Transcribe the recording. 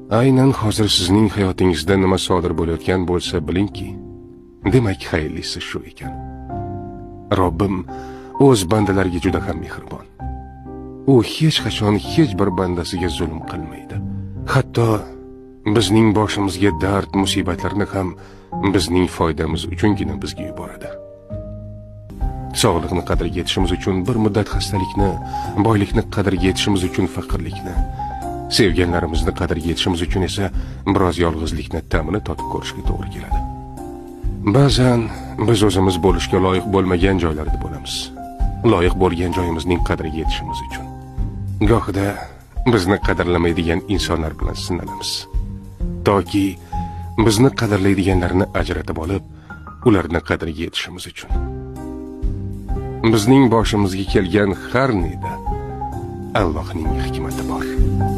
Aynan hozir sizning hayotingizda nima sodir bo'layotgan bo'lsa bilingki, demak xayrlisi shu ekan. Robbim o'z bandalariga juda ham mehribon. U hech qachon hech bir bandasiga zulm qilmaydi. Hatto bizning boshimizga dard, musibatlarni ham bizning foydamiz uchungina bizga yuboradi. Sog'liqni qadriga yetishimiz uchun bir muddat xastalikni, boylikni qadriga yetishimiz uchun faqirlikni, sevganlarimizni qadriga yetishimiz uchun esa biroz yolg'izlikni ta'mini totib ko'rishga to'g'ri keladi. Ba'zan biz o'zimiz bo'lishga loyiq bo'lmagan joylarda bo'lamiz. Loyiq bo'lgan joyimizning qadriga yetishimiz uchun. Gohida bizni qadrlamaydigan insonlar bilan sinalamiz. Toki bizni qadrlaydiganlarni ajratib olib, ularni qadriga yetishimiz uchun. Bizning boshimizga kelgan har neda Allohning hikmati bor.